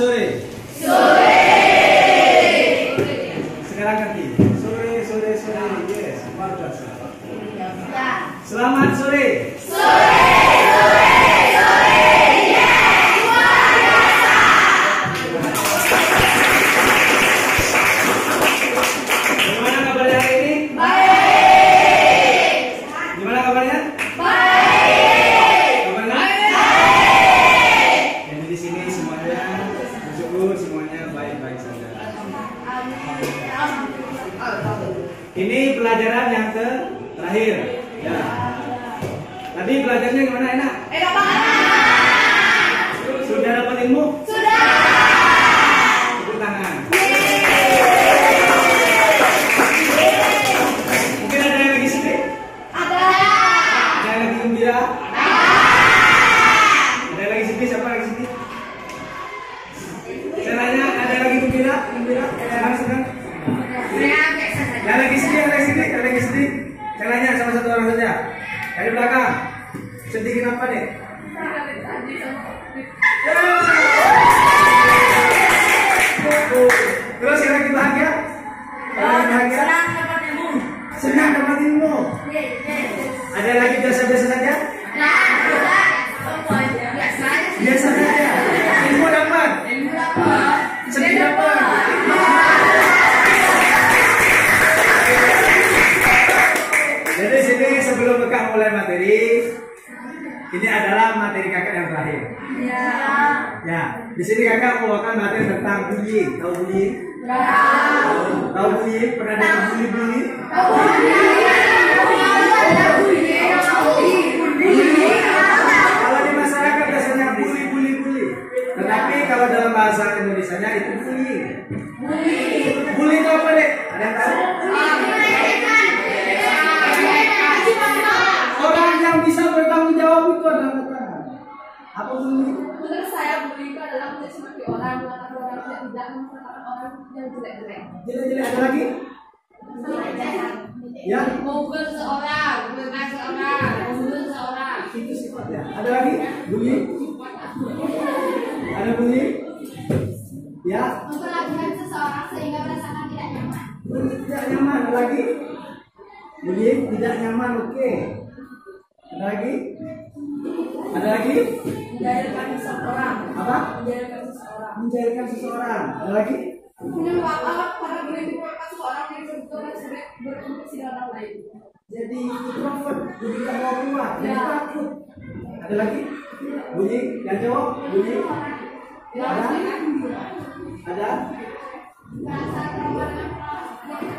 sore. Sore. Sekarang ganti. Sore. Yes, luar biasa. Selamat sore. Gimana kabarnya hari ini? Baik. Gimana kabarnya? Baik. Kabarnya? Baik. Jadi di sini semuanya bersyukur, semuanya baik-baik saja. Ini pelajaran yang terakhir. Ya. Tadi belajarnya gimana? Enak? Enak banget. Sudah dapat ilmu? Sudah. Tepuk tangan. Mungkin ada yang lagi sedih? Ada. Ada yang lagi gembira? Ada yang lagi sedih? Siapa lagi sedih? Saya nanya, ada yang lagi gembira? Senang? Yang lagi sedih? Saya nanya sama satu orang saja. Dari belakang. Sedih kenapa deh? Terus yang lagi bahagia? Senang dapat ilmu. Ada yang lagi biasa-biasa saja? Biasa saja. Ilmu dapat. Sedih dapat. Jadi sini sebelum kakak mulai materi, ini adalah materi kakak yang terakhir. Ya, di sini kakak membawakan materi tentang bullying. Tahu bullying? Tahu bullying? Pernah dengar bully-bully? Kalau di masyarakat biasanya bully. Tetapi kalau dalam bahasa Indonesianya itu bullying. Bully itu apa deh? Ada yang tahu? Orang yang bisa bertanggung jawab itu adalah kata. Apa bully? Menurut saya bully itu adalah menjadi seperti orang mengatakan orang tidak mengatakan orang yang jelek-jelek. Jelek-jelek ada lagi? Ya. Memukul seseorang, mengenai seseorang, membunuh seseorang. Itu sifatnya. Ada lagi? Bully? Ada bully? Ya. Memperlakukan seseorang sehingga merasakan tidak nyaman. Tidak nyaman. Ada lagi? Bully tidak nyaman. Oke. Ada lagi? Ada lagi? Menjadikan seseorang. Apa? Menjadikan seseorang. Menjadikan seseorang. Ada lagi? Menyebabkan para menyebabkan seseorang yang berkompetisi dengan orang lain. Jadi introvert, jadi tidak mau keluar, jadi takut. Ada lagi? Bunyi yang cowok? Bunyi? Ada?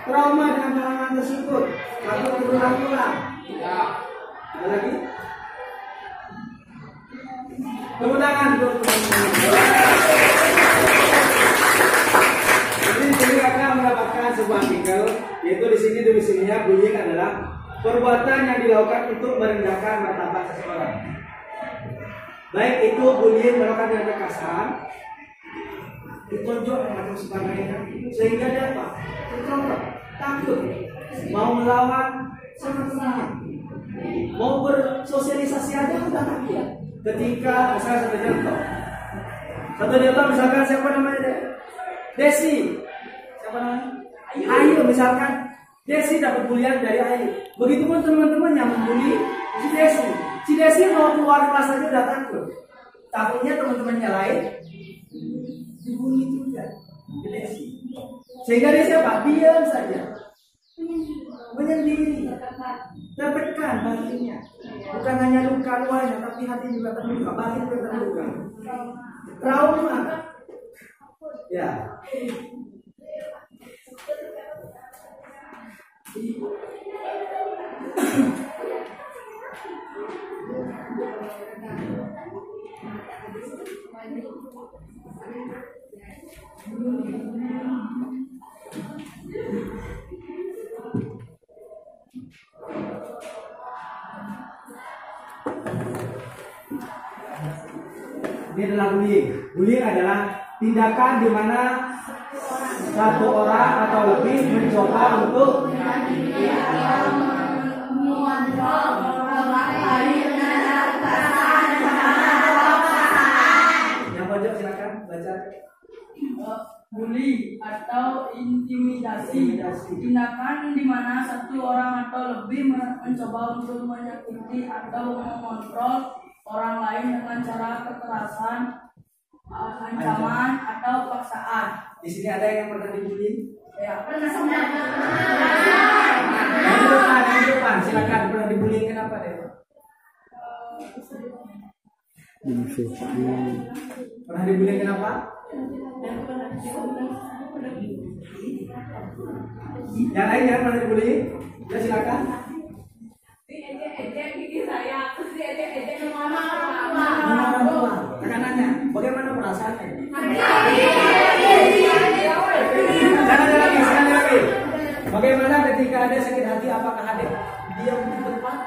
Trauma dengan pengalaman tersebut, takut berulang-ulang. Ada lagi? Tepuk tangan untuk Jadi di sini akan mendapatkan sebuah artikel, yaitu di sini tulisannya bullying adalah perbuatan yang dilakukan untuk merendahkan martabat seseorang. Baik itu bullying melakukan dengan kekerasan, ditonjok atau sebagainya, sehingga dia apa? Introvert, takut, mau melawan sama-sama, mau bersosialisasi aja udah takut. Ketika misalnya satu contoh misalkan siapa namanya Desi, siapa namanya? Ayu misalkan, Desi dapat bulian dari Ayu. Begitupun teman-teman yang membuli si Desi. Si Desi mau keluar kelas aja udah takut. Takutnya teman-temannya lain dibully juga si Desi. Sehingga dia siapa? Diam saja, menyendiri, tertekan batinnya. Bukan hanya luka luarnya, tapi hati juga terluka, batin juga terluka. Trauma. Ya. Ini adalah bullying. Bullying adalah tindakan di mana satu orang atau lebih mencoba untuk yang pojok silakan baca. bully atau intimidasi. Tindakan di mana satu orang atau lebih mencoba untuk menyakiti atau mengontrol orang lain dengan cara kekerasan, ancaman atau paksaan. Di sini ada yang pernah dibully? Ya, pernah sama. Yang depan, silakan. Pernah dibully kenapa deh? Pernah dibully kenapa? Yang lain ya pernah dibully? Ya silakan. Ejek gigi saya, terus ejek Mana orang tua? Kakak nanya, bagaimana perasaannya? Sekali lagi. Bagaimana ketika ada sakit hati, apakah adik diam di tempat?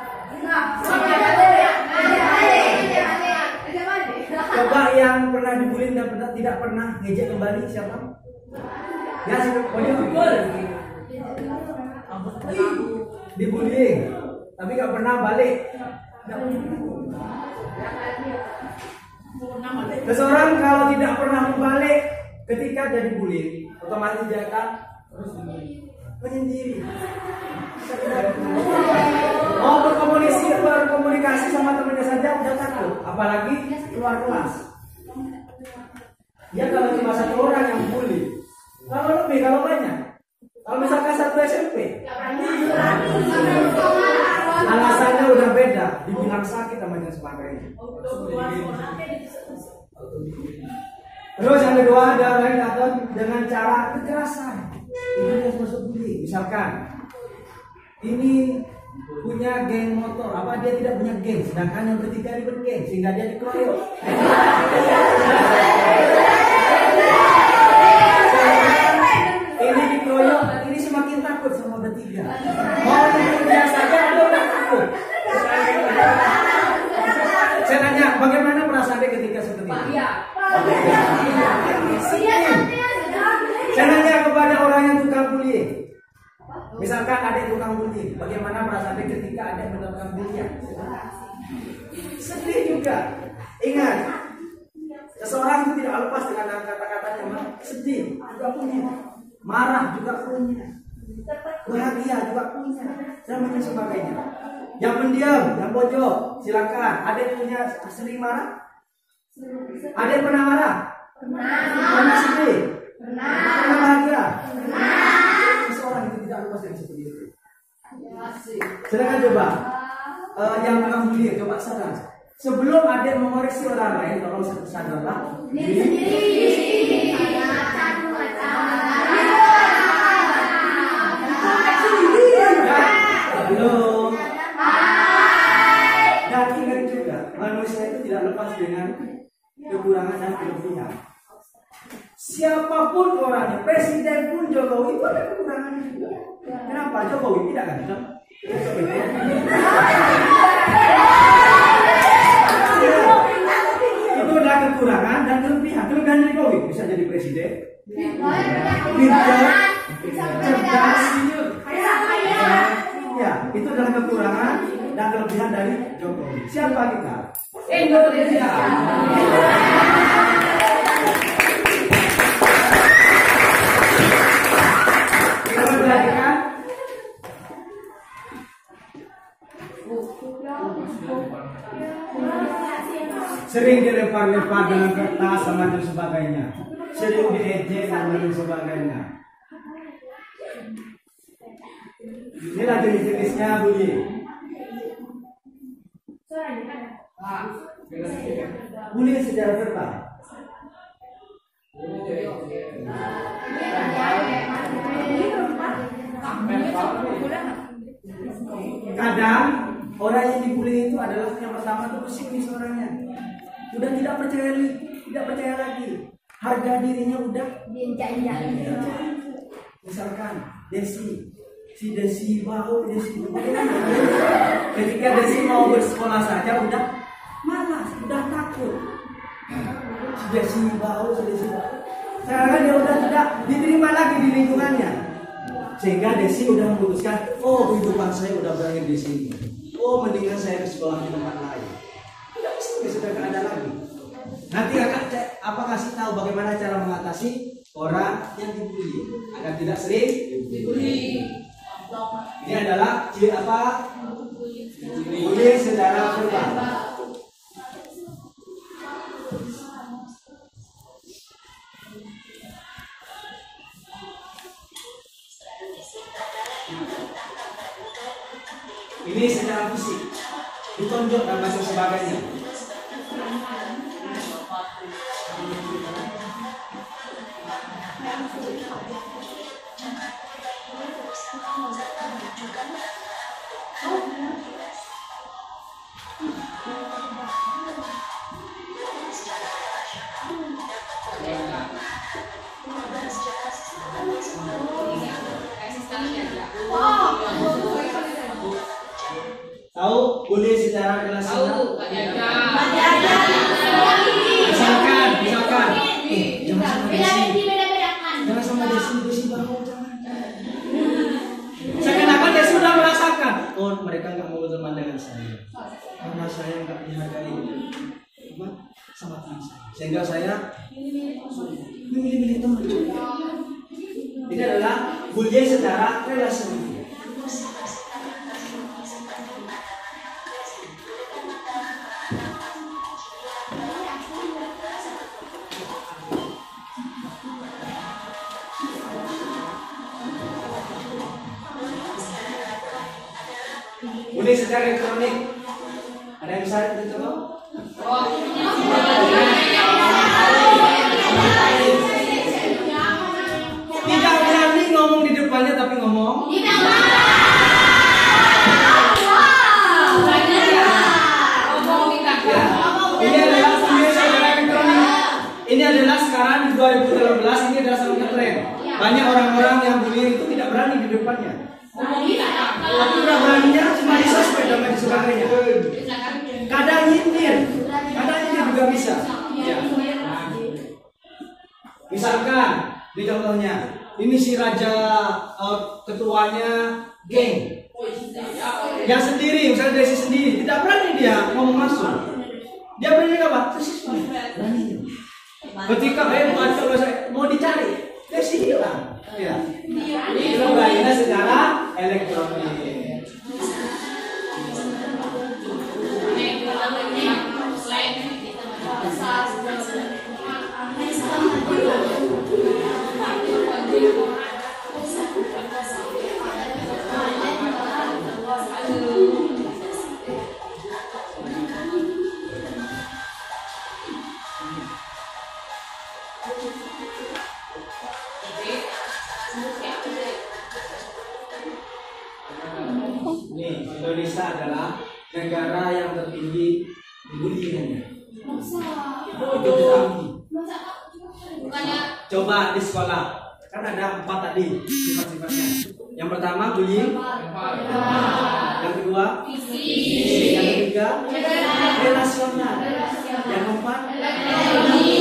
Coba yang pernah dibully dan tidak pernah ngejek kembali siapa? Ya sih, dibully, tapi nggak pernah balik. Seseorang kalau tidak pernah membalik ketika jadi bully, otomatis dia akan menyendiri. Oh, berkomunikasi sama temannya saja udah takut, apalagi keluar kelas. Ya kalau cuma satu orang yang bully, kalau lebih, kalau banyak, kalau misalkan satu SMP, alasannya udah beda, dibilang sakit sama dan sebagainya. Terus yang kedua ada lain datang dengan cara kekerasan. Ini yang masuk bully. Misalkan ini punya geng motor, apa dia tidak punya geng, sedangkan yang ketiga ini bergeng sehingga dia dikeroyok. Ini dikeroyok, ini semakin takut sama bertiga. Mau dia saja dia udah takut. Saya tanya, bagaimana perasaan dia ketika seperti itu? Saya nanya kepada orang yang tukang bullying. Misalkan ada tukang bullying, bagaimana perasaan dia ketika ada yang mendapatkan bullying? Sedih juga. Ingat, seseorang itu tidak lepas dengan kata-katanya. Sedih juga punya, marah juga punya, bahagia juga punya, dan macam sebagainya. Yang pendiam, yang pojok, silakan. Ada yang punya sering marah? Ada yang pernah marah? Pernah sedih? Pernah bahagia? Seseorang itu tidak lepas dari seperti itu. Silakan coba. Yang pernah bully, coba sadar. Sebelum ada yang mengoreksi orang lain, tolong sadarlah diri sendiri. Belum. Dan ingat juga, manusia itu tidak lepas dengan kekurangan dan kelebihan. Siapapun orangnya, presiden pun Jokowi itu ada kekurangannya juga. Kenapa Jokowi tidak kan? Itu adalah kekurangan dan kelebihan. Kelebihan Jokowi bisa jadi presiden, pintar, cerdas. Ya, itu adalah kekurangan dan kelebihan dari Jokowi. Siapa kita? Indonesia. Kita perhatikan. Sering dilempar-lempar dengan kertas sama dan sebagainya. Sering diejek dan lain sebagainya. Inilah jenis-jenisnya bully. Bully secara verbal. Kadang orang yang dibully itu adalah yang pertama itu pesimis orangnya. Sudah tidak percaya lagi. Harga dirinya udah diinjak-injak. Misalkan si Desi bau, ketika Desi mau bersekolah saja udah malas, udah takut. Si Desi bau. Sekarang dia udah tidak diterima lagi di lingkungannya, sehingga Desi udah memutuskan, oh kehidupan saya udah berakhir di sini. Oh mendingan saya ke sekolah di tempat lain. Tidak bisa, sudah tidak ada lagi. Nanti kakak kasih tahu bagaimana cara mengatasi orang yang dibully agar tidak sering dibully. Ini adalah ciri apa? Bullying secara verbal. Ini secara fisik, ditonjok dan macam sebagainya. Tahu bullying secara relasional? Misalkan, jangan sama Desi baru, jangan. Seakan-akan dia sudah merasakan, oh mereka nggak mau berteman dengan saya, karena saya nggak dihargai sama teman saya, sehingga saya memilih teman. Ini adalah bullying secara relasional. Bullying secara elektronik. Ada yang bisa kita coba? Tidak berani ngomong di depannya tapi ngomong. Ini adalah bullying secara elektronik. Ini adalah sekarang di 2018 ini adalah sangat ngetren. Banyak orang-orang yang bullying itu tidak berani di depannya. Tapi beraninya cuma di sosmed dan lain sebagainya. Kadang nyindir juga bisa. Ya. Misalkan, di contohnya, ini si raja ketuanya geng, yang sendiri, misalnya Desi sendiri, tidak berani dia ngomong masuk. Dia berani apa? Berani. Ketika mau dicari, Desi hilang. Ya. Itu beraninya secara elektronik. Indonesia adalah negara yang tertinggi di bullyingnya. Itu tertinggi. Coba di sekolah kan ada 4 tadi sifat-sifatnya. Yang pertama bullying, yang kedua fisik, yang ketiga relasional, yang keempat ekonomi.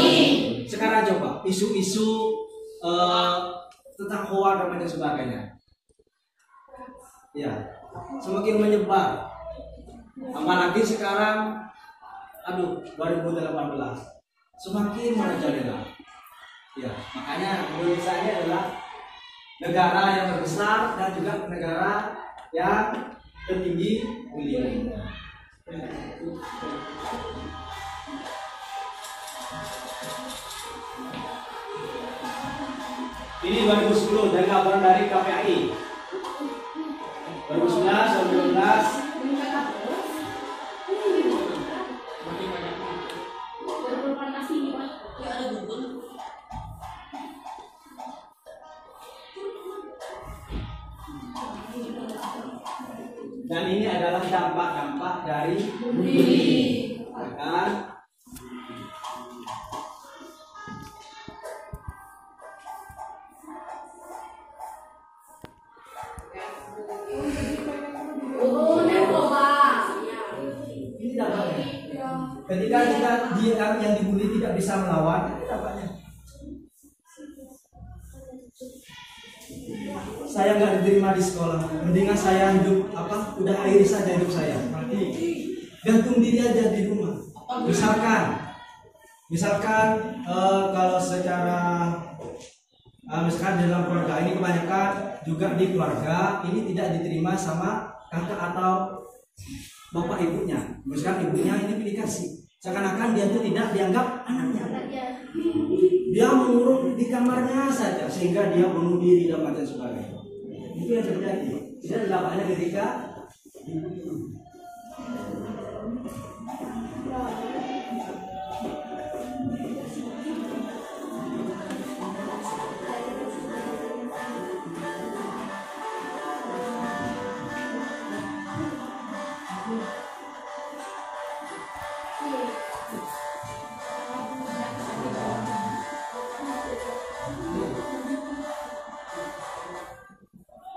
Sekarang coba isu-isu tentang hoax dan macam sebagainya. Ya, semakin menyebar. Apalagi sekarang 2018 semakin merajalela. Ya, makanya Indonesia ini adalah negara yang terbesar dan juga negara yang tertinggi bullying. Ini 2010 dari laporan dari KPAI. 2011, 2012. Dan ini adalah dampak-dampak dari bullying. Kan? Ketika dia yang dibully tidak bisa melawan, dampaknya saya nggak diterima di sekolah, mendingan saya hidup udah akhiri saja hidup saya, gantung diri aja di rumah. Misalkan kalau secara misalkan dalam keluarga ini kebanyakan juga di keluarga ini tidak diterima sama kakak atau bapak ibunya. Misalkan ibunya ini pilih kasih, seakan-akan dia itu tidak dianggap anaknya. Dia mengurung di kamarnya saja sehingga dia bunuh diri dan macam sebagainya. Itu yang terjadi. Tidak dilakukannya ketika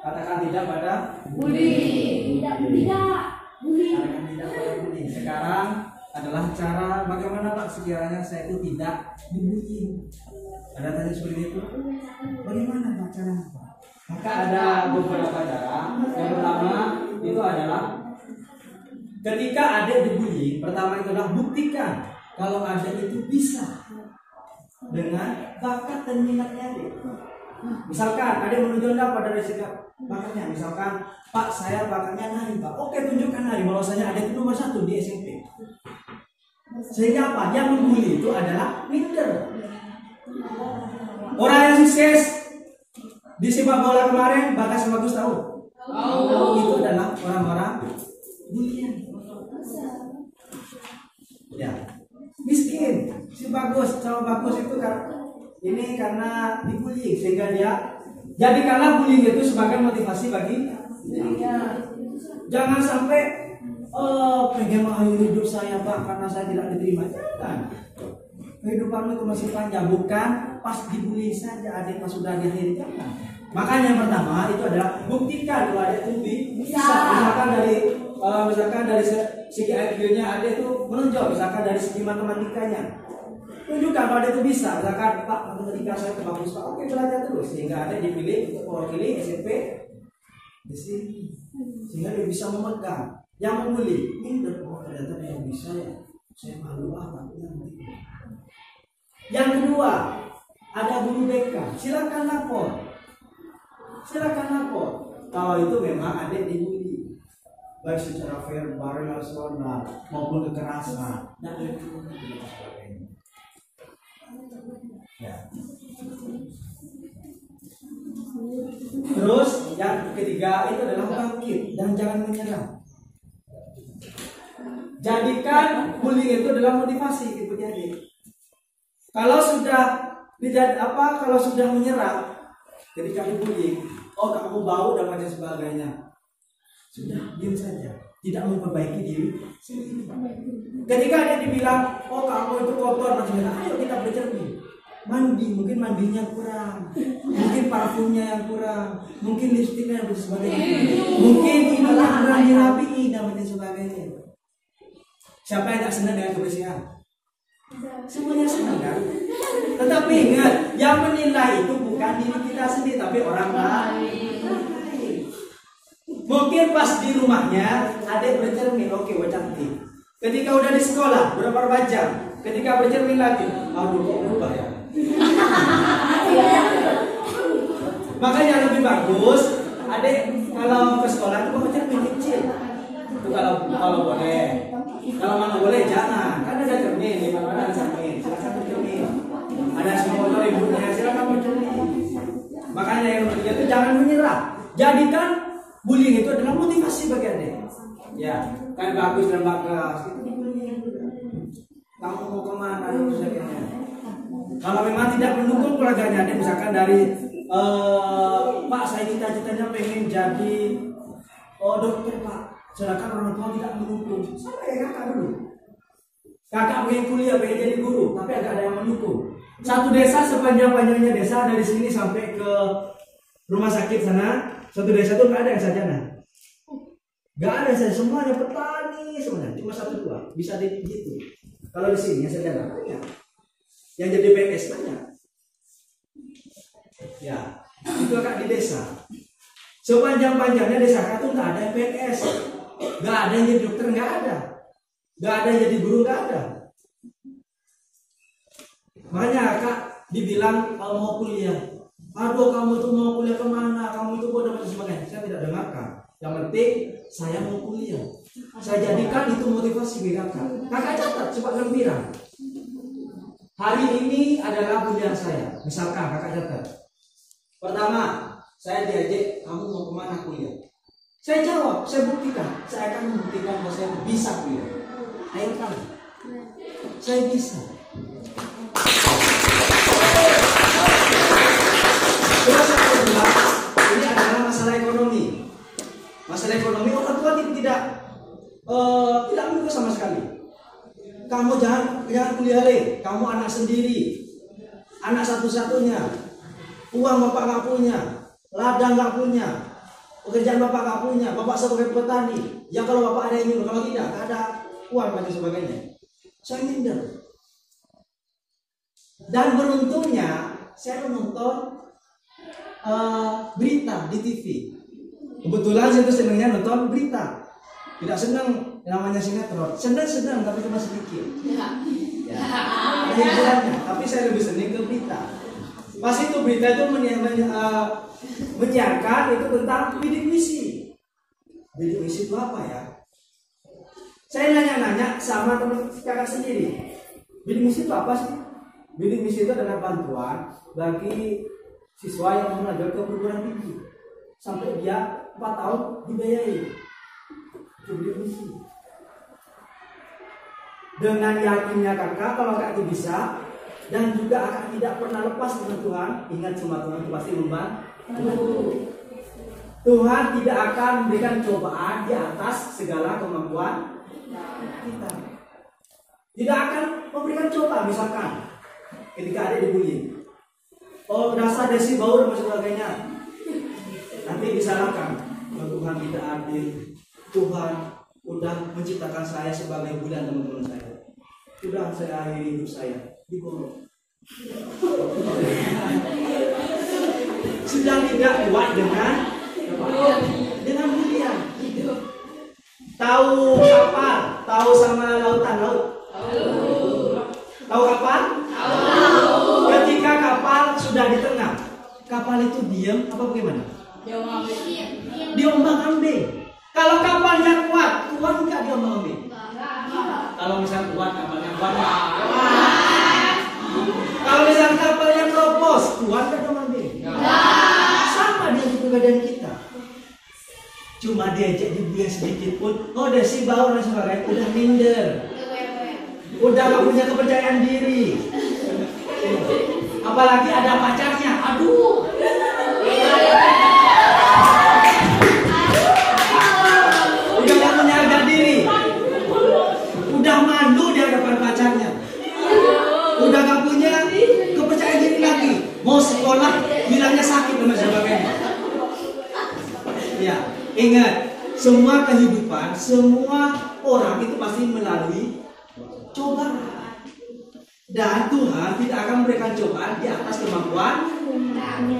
katakan tidak pada bullying. Tidak bullying. katakan tidak pada bullying. Sekarang adalah cara bagaimana Pak sekiranya saya itu tidak dibullying. Ada tanya seperti itu? Bagaimana Pak caranya Pak? Maka ada beberapa cara. Yang pertama itu adalah ketika adik dibully, pertama itu adalah buktikan kalau adik itu bisa dengan bakat dan minatnya adik. Misalkan adik menunjukkan pada sikap bakatnya, misalkan Pak saya bakatnya nari Pak, oke tunjukkan nari, bahwasanya adik itu nomor 1 di SMP. Sehingga apa? Yang membuli itu adalah minder. Orang yang sukses di sepak bola kemarin, Bagas Bagus tahu? Itu adalah orang-orang bulian. Ya, miskin. Si Bagus, sama Bagus itu kan ini karena dibully sehingga dia jadikanlah bullying itu sebagai motivasi bagi dirinya. Jangan sampai pengen mengakhiri hidup saya Pak karena saya tidak diterima. Jangan. Kehidupanmu itu masih panjang, bukan pas dibully saja adik pas sudah diakhiri. Jangan. Makanya yang pertama itu adalah buktikan kalau adik itu bisa. Misalkan dari segi IQ-nya adik itu menonjol, misalkan dari segi matematikanya. Tunjukkan kalau adik itu bisa. Misalkan Pak matematika saya itu bagus Pak, oke belajar terus sehingga adik dipilih untuk mewakili SMP di sini. Sehingga dia bisa memegang. Yang membuli, ini ternyata dia bisa ya. Saya malu nanti. Yang kedua, ada guru BK. Silakan lapor. Kalau itu memang adik dibully, baik secara verbal, relasional maupun kekerasan dan sebagainya. Ya. Terus yang ketiga itu adalah bangkit dan jangan menyerah. Jadikan bullying itu adalah motivasi gitu jadi. Kalau sudah menyerah ketika dibullying, oh kamu bau dan macam sebagainya, sudah diam saja, tidak memperbaiki diri sendiri. Ketika dia dibilang, oh kamu itu kotor macam itu, ayo kita bercermin. Mandi, mungkin mandinya kurang, mungkin parfumnya yang kurang, mungkin lipstiknya dan sebagainya, mungkin ini kurang dirapiin dan macam sebagainya. Siapa yang tak senang dengan kebersihan? Semuanya senang kan? Tetapi ingat, yang menilai itu bukan diri kita sendiri, tapi orang lain. Mungkin pas di rumahnya adik bercermin, oke, cantik. Ketika udah di sekolah, berapa jam? Ketika bercermin lagi, aduh kok berubah ya? Makanya lebih bagus adik kalau ke sekolah itu bawa cermin kecil. Itu kalau boleh. Kalau mana boleh jangan. Kan ada cermin di mana ada cermin. Silakan bercermin. Ada semua motor ibunya silakan bercermin. Makanya yang ketiga itu jangan menyerah. Jadikan bullying itu adalah motivasi bagi adik. Ya, kan bagus dan bagus. Kamu mau kemana dan sebagainya. Kalau memang tidak mendukung keluarganya, adik misalkan dari Pak saya cita-citanya pengen jadi dokter Pak, sedangkan orang tua tidak mendukung. Sama ya kakak dulu. Kakak pengen kuliah, pengen jadi guru, tapi agak ada yang mendukung. Satu desa sepanjang-panjangnya desa dari sini sampai ke rumah sakit sana, satu desa itu nggak ada yang sarjana. Nggak ada yang sarjana, semuanya petani semuanya, cuma 1-2 bisa di gitu. Kalau di sini yang sarjana banyak. Yang jadi PNS banyak. Ya, itu agak di desa. Sepanjang-panjangnya desa kakak tuh nggak ada yang PNS, nggak ada yang jadi dokter, nggak ada yang jadi guru, nggak ada. Makanya kak dibilang kalau mau kuliah, Aduh, kamu itu mau kuliah kemana? Kamu itu bodoh dan sebagainya. Saya tidak dengarkan. Yang penting saya mau kuliah. Saya jadikan itu motivasi bagi kakak. Kakak catat cepat gembira. Hari ini adalah kuliah saya. Misalkan kakak catat. Pertama, saya diajak, kamu mau kemana kuliah? Saya jawab, saya buktikan. Saya akan membuktikan bahwa saya bisa kuliah. Ayo kamu. Saya bisa. Terus yang kedua, ini adalah masalah ekonomi. Masalah ekonomi orang tua tidak mendukung sama sekali. Kamu jangan kuliah le. Kamu anak sendiri, anak satu-satunya. Uang bapak nggak punya, ladang nggak punya, pekerjaan bapak nggak punya. Bapak sebagai petani. Ya kalau bapak ada yang nyuruh, kalau tidak, nggak ada uang dan sebagainya. Saya minder. Dan beruntungnya saya menonton berita di TV. Kebetulan saya tuh senangnya nonton berita. Tidak senang namanya sinetron. Senang tapi cuma sedikit. Ya. Ada hiburannya. Tapi saya lebih senang ke berita. Pas itu berita itu menyiarkan itu tentang bidik misi. Bidik misi itu apa ya? Saya nanya sama teman kakak sendiri. Bidik misi itu apa sih? Bidik misi itu adalah bantuan bagi siswa yang belajar ke perguruan tinggi sampai dia 4 tahun dibiayai. Itu bidik misi. Dengan yakinnya kakak kalau kakak itu bisa, dan juga kakak tidak pernah lepas dengan Tuhan. Ingat semua Tuhan itu pasti membantu. Tuhan tidak akan memberikan cobaan di atas segala kemampuan kita. Tidak akan memberikan coba, misalkan ketika ada dibully. Oh, dasar desi bau dan sebagainya. Nanti disalahkan. Tuhan tidak adil. Tuhan udah menciptakan saya sebagai bulan teman-teman saya. Sudah saya akhiri hidup saya digorok. Sudah tidak kuat dengan bulian. Tahu kapal, tahu sama lautan laut. Tahu kapal? Ketika kapal sudah di tengah, kapal itu diam apa bagaimana? Diombang-ambing. Kalau kapalnya kuat, kuat enggak diombang-ambing? Kalau misalnya kuat kapalnya kuat. Kalau misalnya kapalnya keropos, kuat enggak diombang-ambing? Sama dia juga dengan kita. Cuma diajak dibuat sedikit pun, oh desi bau dan sebagainya, udah minder. Udah gak punya kepercayaan diri. Apalagi ada pacarnya, aduh. Udah gak punya harga diri. Udah malu di hadapan pacarnya. Udah gak punya kepercayaan diri lagi. Mau sekolah, bilangnya sakit dan sebagainya. Ya, ingat, semua kehidupan, semua orang itu pasti melalui cobaan. Dan Tuhan tidak akan memberikan cobaan di atas kemampuan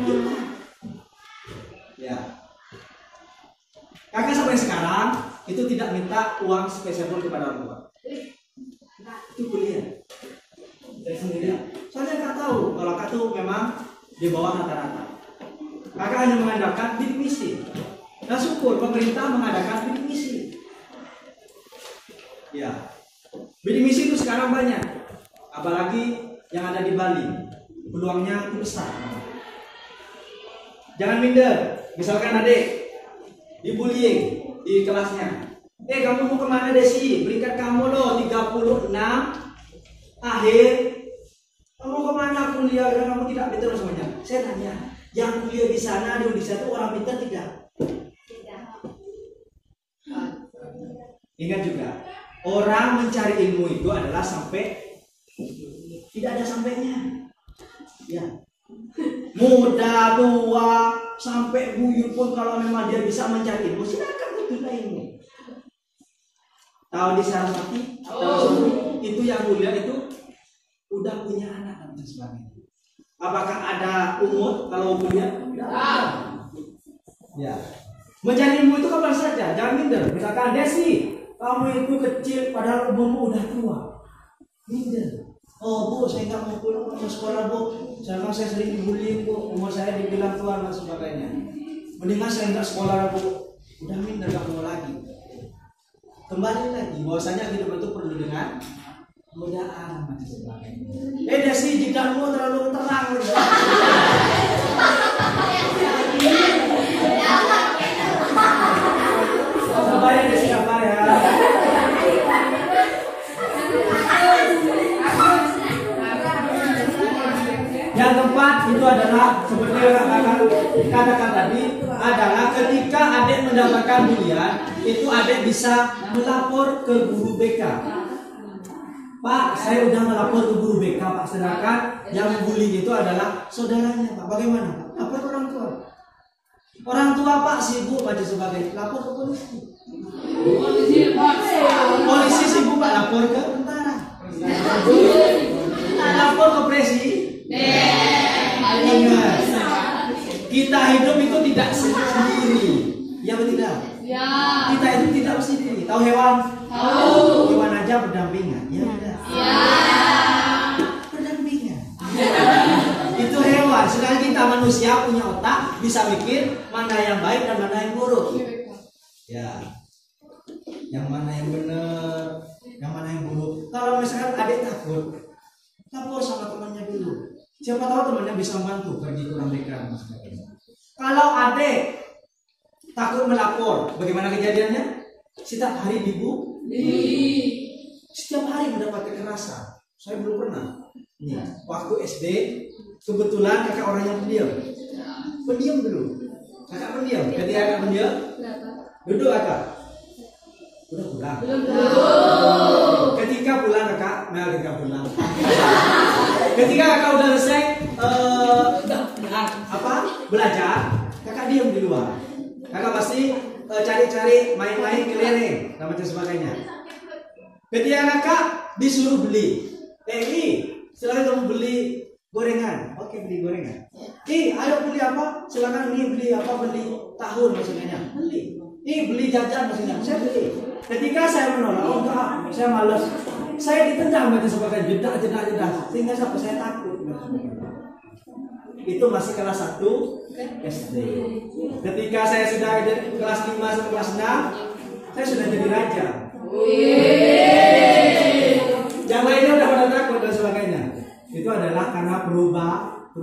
kita. Ya. Kakak sampai sekarang itu tidak minta uang spesial pun kepada orang tua. Itu kuliah. Saya sendiri. Soalnya kakak tahu kalau kakak tuh memang di bawah rata-rata. Kakak hanya mengandalkan bidik misi. Dan syukur pemerintah mengadakan bidik misi. Ya. Bidik misi itu sekarang banyak. Apalagi yang ada di Bali, peluangnya itu besar. Jangan minder. Misalkan adik dibullying di kelasnya. Kamu mau kemana Desi? Peringkat kamu loh 36 akhir. Kamu kemana kuliah dan kamu tidak pintar semuanya? Saya tanya, yang kuliah di sana di Indonesia itu orang pintar tidak? Ingat juga, orang mencari ilmu itu adalah sampai tidak ada sampainya. Ya. Muda, tua, sampai buyut pun kalau memang dia bisa mencari ilmu, silakan tuntut ilmu. Tahu di Saraswati? Itu yang mulia itu udah punya anak dan sebagainya. Apakah ada umur kalau kuliah? Tidak. Ya. Mencari ilmu itu kapan saja, jangan minder. Misalkan Desi, kamu itu kecil padahal umurmu udah tua. Minder. Oh Bu, saya nggak mau pulang ke sekolah Bu. Sekarang saya sering dibully Bu. Umur saya dibilang tua dan sebagainya. Mendingan saya nggak sekolah Bu. Udah minder nggak mau lagi. Kembali lagi, bahwasanya hidup itu penuh dengan godaan dan sebagainya. Desi, jidamu terlalu terang. Sabar ya Desi, sabar ya. Yang keempat itu adalah seperti yang katakan tadi adalah ketika adik mendapatkan bulian, itu adik bisa melapor ke guru BK. Pak, saya udah melapor ke guru BK Pak, sedangkan yang membuli itu adalah saudaranya Pak. Bagaimana Pak? Lapor ke orang tua. Orang tua Pak sibuk pada sebagainya, lapor ke polisi. Polisi sibuk Pak, lapor ke tentara. Lapor ke presiden. Ingat, kita hidup itu tidak sendiri, ya betul tidak? Ya. Kita itu tidak sendiri. Tahu hewan? Tahu. Hewan aja berdampingan, ya tidak? Ya. Berdampingan. Itu hewan. Sedangkan kita manusia punya otak, bisa mikir mana yang baik dan mana yang buruk. Ya. Yang mana yang benar, yang mana yang buruk. Kalau misalkan adik takut, lapor sama temannya dulu. Siapa tahu temannya bisa membantu pergi ke orang BK. Kalau adik takut melapor, bagaimana kejadiannya? Setiap hari dibully, setiap hari mendapat kekerasan. Saya belum pernah. Nih, waktu SD kebetulan kakak orang yang pendiam dulu. Kakak pendiam. Ketika kakak pendiam, duduk kakak. Udah pulang. Ketika pulang kakak, pulang. Ketika kakak udah selesai belajar, kakak diam di luar. Kakak pasti cari-cari main-main keliling dan macam sebagainya. Ketika kakak disuruh beli, silakan kamu beli gorengan. Oke, beli gorengan. Ayo beli apa? Silakan ini beli apa? Beli tahu maksudnya. Beli. Beli jajan maksudnya. Saya beli. Ketika saya menolak, oh enggak, saya malas. Saya ditendang macam sebagainya, jeda. Sehingga saya takut. Itu masih kelas 1 SD. Ketika saya sudah kelas 5 sampai kelas 6, saya sudah jadi raja. Yang lainnya udah pada takut dan sebagainya. Itu adalah karena perubahan.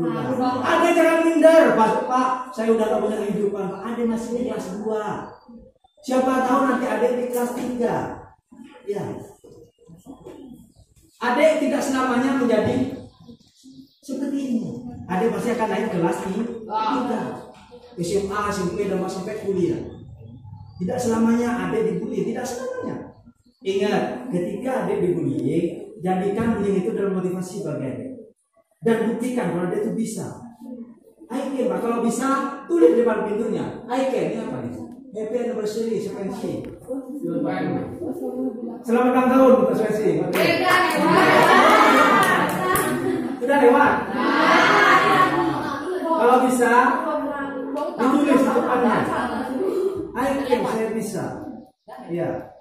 Ada jangan minder, Pak. Saya udah gak punya kehidupan, Pak. Ada masih di kelas 2. Siapa tahu nanti adik di kelas 3. Ya. Adik tidak selamanya menjadi seperti ini. Adik pasti akan naik kelas 3. SMA, SMP, dan sampai kuliah. Tidak selamanya adik dibully, tidak selamanya. Ingat, ketika adik dibully, jadikan bullying itu dalam motivasi bagi adik. Dan buktikan kalau adik itu bisa. Aike, kalau bisa, tulis di depan pintunya. Aike, ini apa nih? Happy anniversary, Sepensi. Selamat ulang tahun, Pak Sepensi. Sudah lewat. Kalau bisa, ditulis di depannya. Aike, saya bisa. Iya.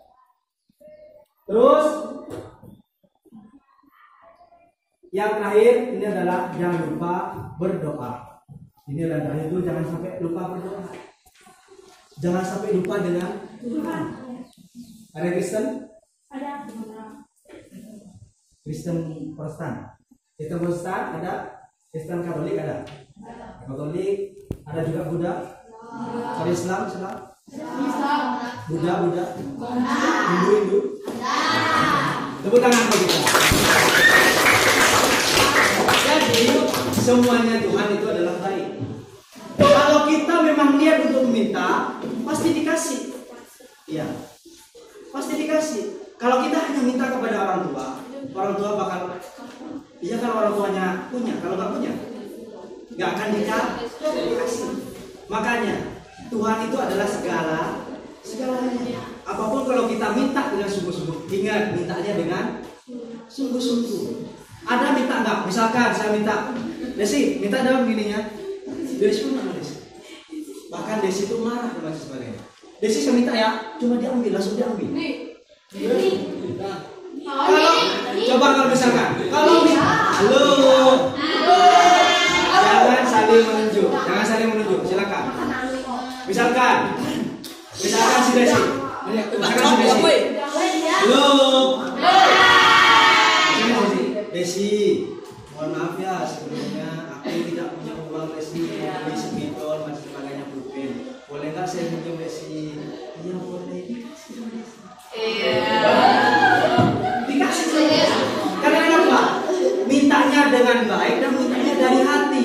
Terus, yang terakhir ini adalah jangan lupa berdoa. Ini adalah terakhir itu jangan sampai lupa berdoa. Jangan sampai lupa dengan Tuhan. Ada Kristen? Ada. Kristen Protestan. Kristen Protestan ada. Kristen Katolik ada. Katolik ada juga Buddha. Ada Islam. Buddha. Hindu. Tepuk tangan bagi kita. Jadi semuanya Tuhan itu adalah baik. Kalau kita memang niat untuk meminta, pasti dikasih. Iya, pasti dikasih. Kalau kita hanya minta kepada orang tua bakal. Iya, kalau orang tuanya punya, kalau nggak punya, nggak akan dikasih. Makanya Tuhan itu adalah segalanya. Apapun kalau kita minta dengan sungguh-sungguh, ingat mintanya dengan sungguh-sungguh. Ada minta enggak? Misalkan saya minta, Desi minta dalam gininya, Desi pun marah Desi. Bahkan Desi itu marah dan sebagainya. Desi saya minta ya, cuma diambil, langsung diambil. Kalau coba kalau misalkan, kalau halo, jangan saling menunjuk, silakan. Misalkan si Desi, halo, Desi, mohon maaf ya sebelumnya aku tidak punya uang Desi beli spidol masih sebagainya pulpen. Boleh nggak saya minjem Desi? Iya boleh. Dikasih saja. Karena kenapa? Mintanya dengan baik dan mintanya dari hati.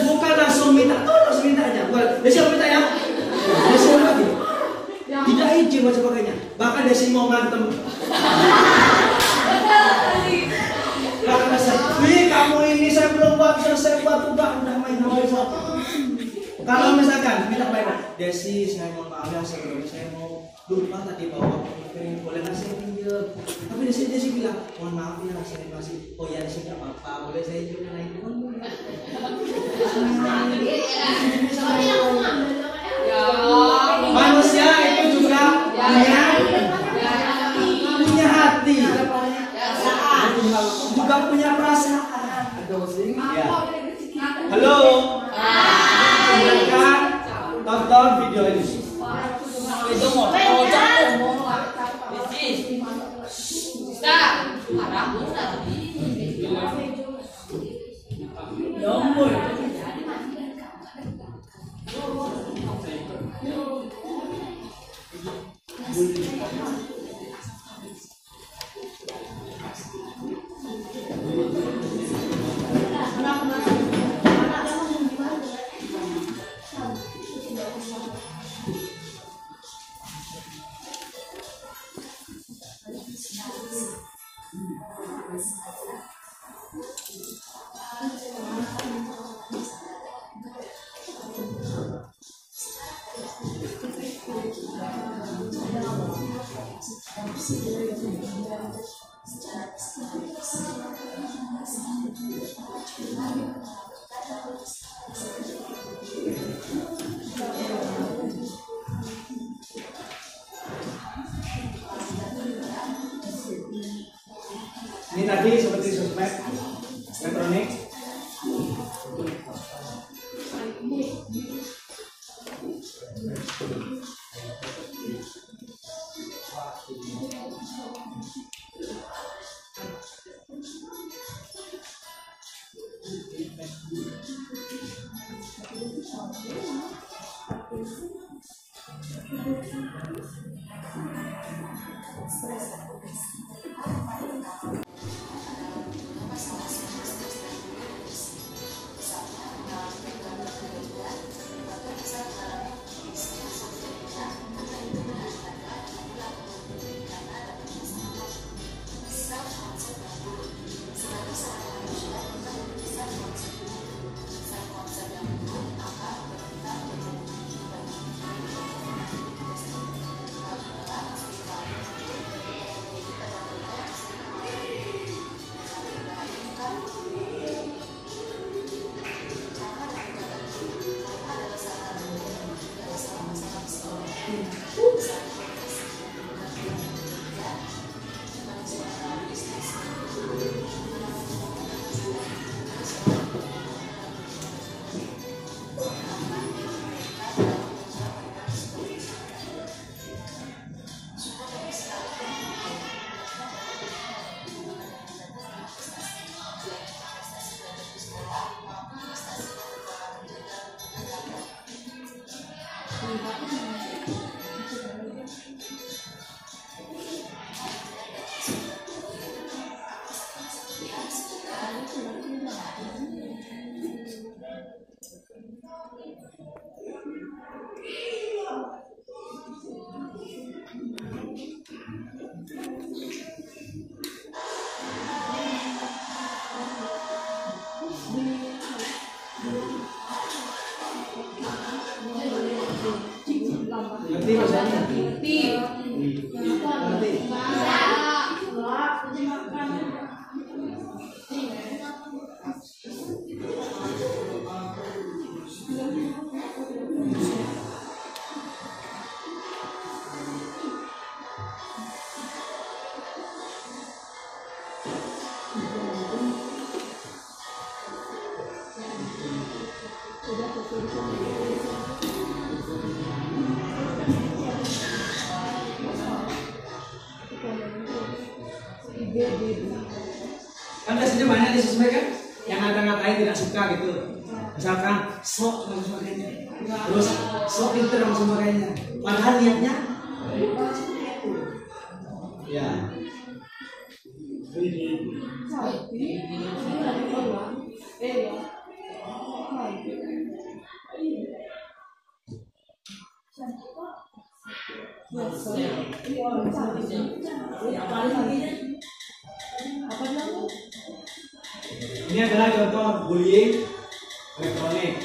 Bukan langsung minta, langsung mintanya. Desi mau minta ya? Desi mau lagi. Tidak izin dan sebagainya. Bahkan Desi mau ngantem. Bahkan saya, kamu ini saya belum buat selesai buat udah main sama. Kalau misalkan minta baik, Desi saya mau maaf ya sebelumnya saya mau lupa tadi bawa pulpen, boleh nggak saya pinjam? Tapi Desi bilang mohon maaf ya saya masih, oh ya Desi nggak apa-apa, boleh saya juga naik uang. Manusia itu juga punya hati, juga punya perasaan. Ya. Halo, silakan tonton video ini. Itu mau Ini tadi seperti sosmed elektronik. Ngerti bahasanya? Ngerti. Ngerti. suka gitu. Misalkan sok dan sebagainya. Terus sok pinter dan sebagainya. Padahal niatnya ya. Ini adalah contoh bullying elektronik.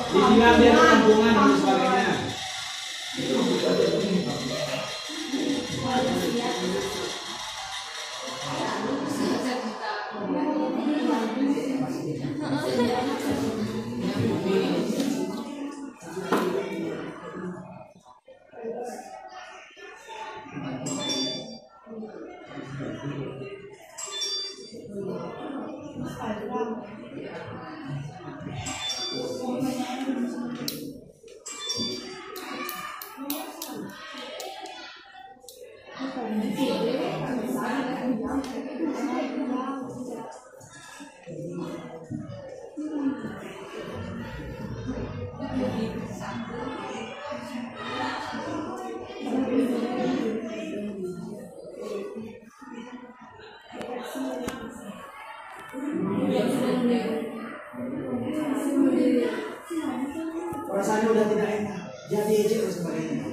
Dibilang dia kampungan dan sebagainya. Perasaannya udah tidak enak, jadi aja dan sebagainya.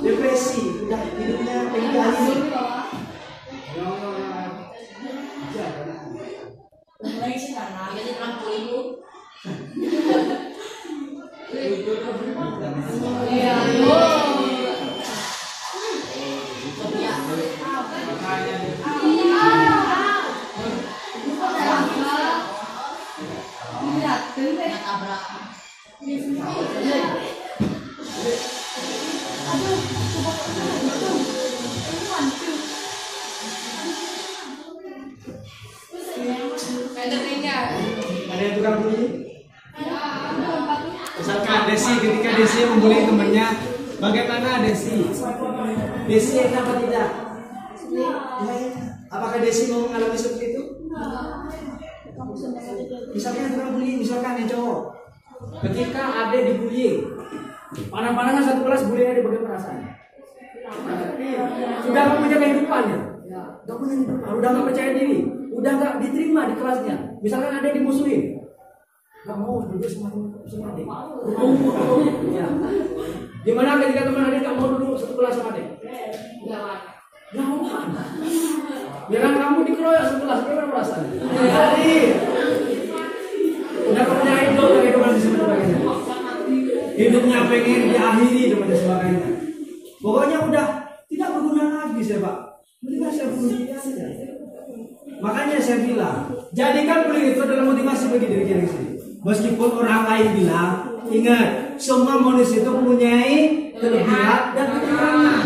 Depresi, udah hidupnya pengen kali. Mulai sih karena jadi 60.000. Iya. Ada yang tukang bully? Misalkan Desi, ketika Desi membuli temannya, bagaimana Desi? Desi enak apa tidak? Apakah Desi mau mengalami seperti itu? Misalkan yang tukang bully, misalkan yang cowok, ketika ada dibully, panah-panahnya satu kelas bullynya di bagian perasaannya. Sudah nggak punya kehidupannya, udah nggak percaya diri, udah nggak diterima di kelasnya. Misalkan ada dimusuhin, nggak mau duduk sama adik. Ya. Gimana ketika teman adik nggak mau duduk satu kelas sama adik? Jangan. Biarkan kamu dikeroyok satu kelas, gimana perasaannya? Jadi, udah percaya itu kehidupan di sebagainya. Hidupnya pengen diakhiri dan sebagainya. Pokoknya udah tidak berguna lagi saya Pak. Mendingan saya bunuh diri saja. Makanya saya bilang, jadikan bullying itu adalah motivasi bagi diri kita sendiri. Meskipun orang lain bilang, ingat, semua manusia itu mempunyai kelebihan dan kekurangan.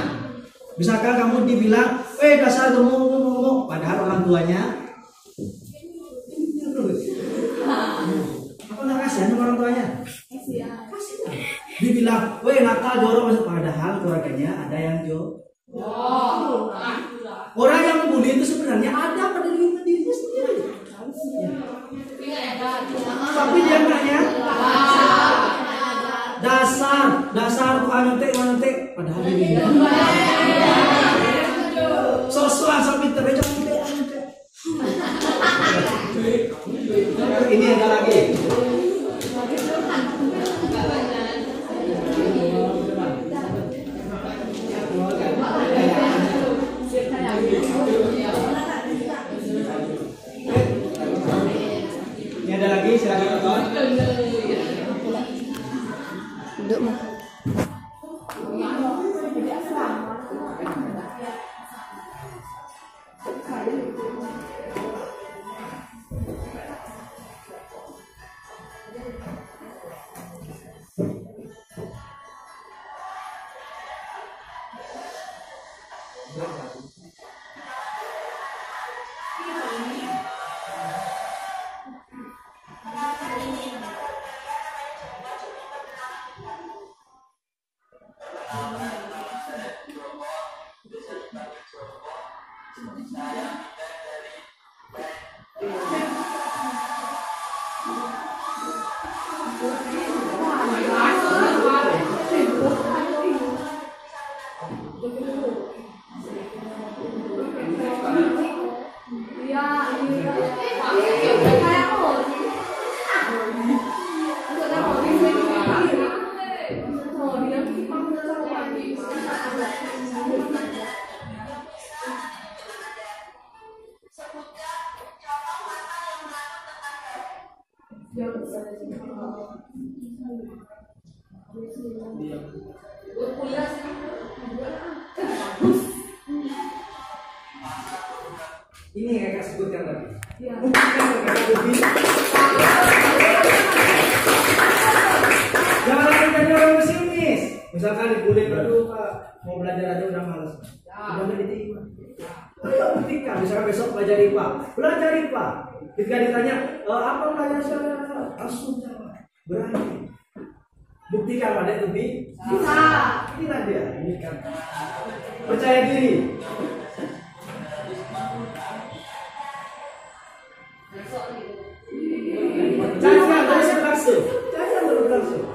Misalkan kamu dibilang, dasar gemuk, padahal orang tuanya apa nggak kasihan sama orang tuanya? Dibilang, nakal jorok masuk, padahal keluarganya ada yang orang yang membuli itu sebenarnya ada pada dirinya sendiri. Tapi dia enggaknya dasar mantek, padahal dirinya. Sosokan sampai terjadi. Ini ada lagi. Ini ada lagi, silakan tonton. Duduk mah. Ini yang saya sebutkan tadi. Buktikan mereka lebih. Jangan lagi jadi orang pesimis. Misalkan dibully, aduh Pak, mau belajar aja udah malas. Udah diterima. Ayo buktikan. Misalkan besok belajar IPA, belajar IPA. Ketika ditanya apa belajar sekarang, langsung jawab. Berani. Buktikan pada lebih bisa. Inilah dia. Ini kan percaya diri. Jangan terus berlangsung. Jangan terus berlangsung.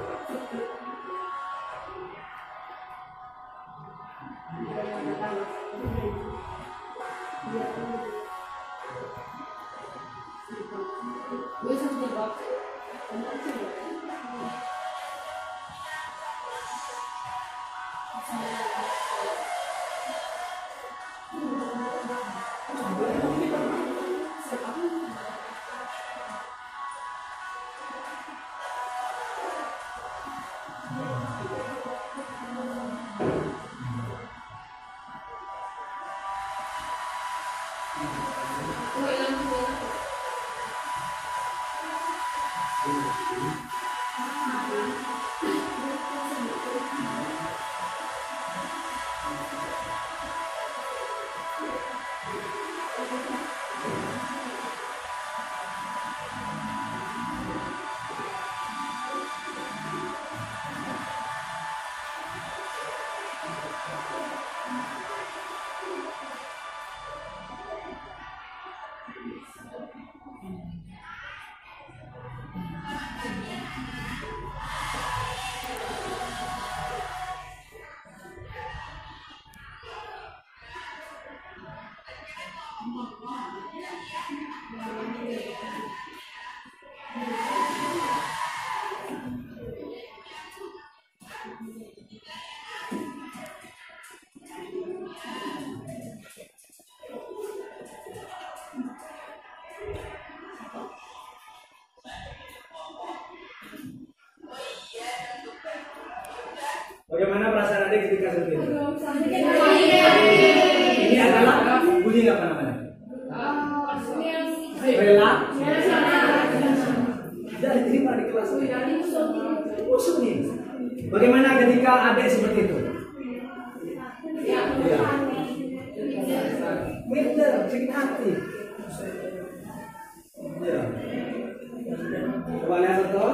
Bagaimana perasaan adik ketika seperti itu? Ini adalah bullying apa namanya? Rela? Tidak diterima di kelas. Musuh nih. Bagaimana ketika adik seperti itu? Ya. Minder, sakit hati. Ya. Coba lihat betul.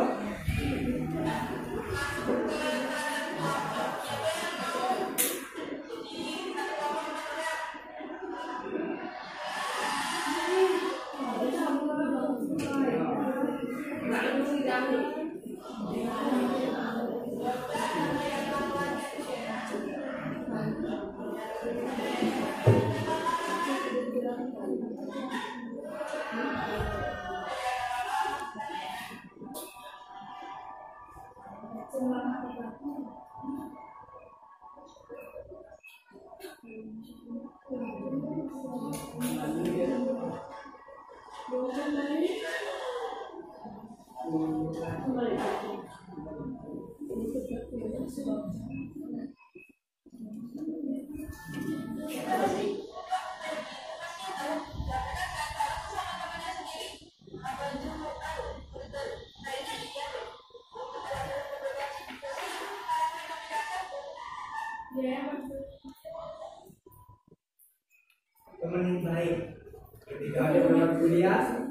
Teman yang baik ketika ada berangkat kuliah,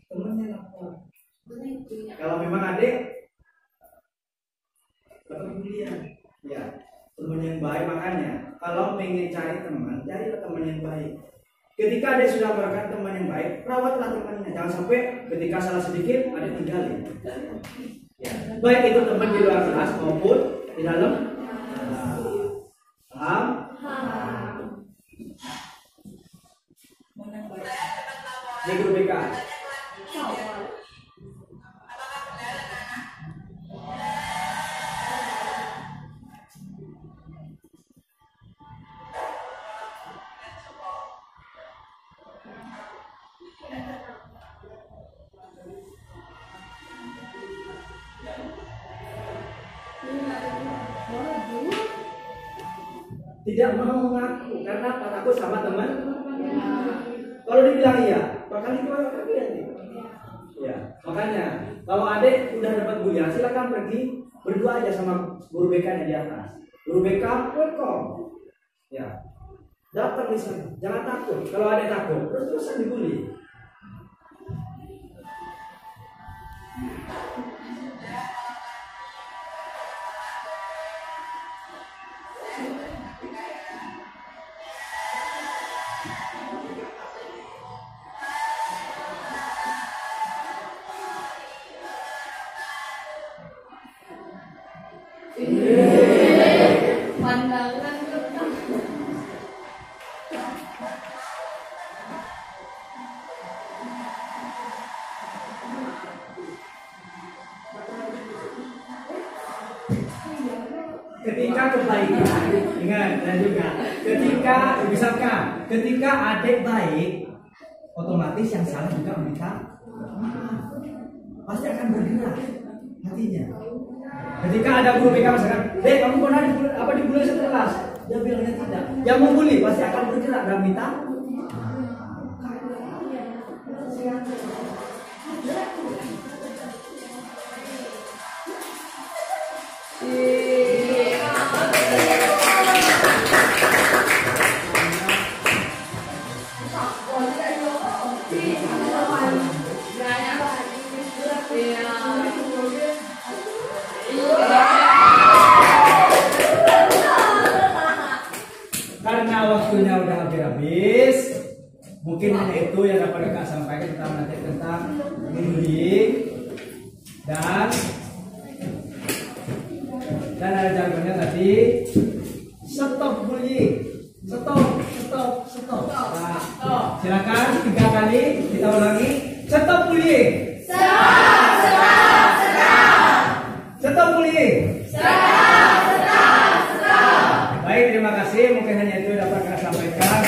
temannya lapor. Kalau memang adik berangkat kuliah, ya temannya yang baik. Makanya kalau pengen cari teman, carilah teman yang baik. Ketika ada sudah berkat teman yang baik, rawatlah temannya. Jangan sampai ketika salah sedikit ada tinggalin. Ya. Baik itu teman di luar kelas maupun di dalam. Paham? Di guru BK. Tidak mau mengaku karena takut sama teman. Kalau dibilang iya, bakal dikeluarkan lagi nanti. Ya, makanya kalau adik udah dapat bulian, silakan pergi berdua aja sama guru BK yang di atas. Guru BK welcome. Ya, datang di sana, jangan takut. Kalau adik takut, terus-terusan dibully. Pandangan Ketika kebaikan, ingat dan juga ketika misalkan ketika adik baik, otomatis yang salah juga meminta maaf. Pasti akan bergerak hatinya. Ketika ada guru BK misalkan, "Dek, kamu pernah dibully sekelas?" Dia bilangnya tidak. Yang membuli pasti akan bergerak dan minta. Karena waktunya udah habis, mungkin hanya itu yang dapat Kak sampaikan tentang materi tentang bullying dan ada jargonnya tadi stop bullying, stop. Nah, silakan 3 kali kita ulangi, stop bullying, stop bullying. Baik, terima kasih. Mungkin hanya itu dapat saya sampaikan.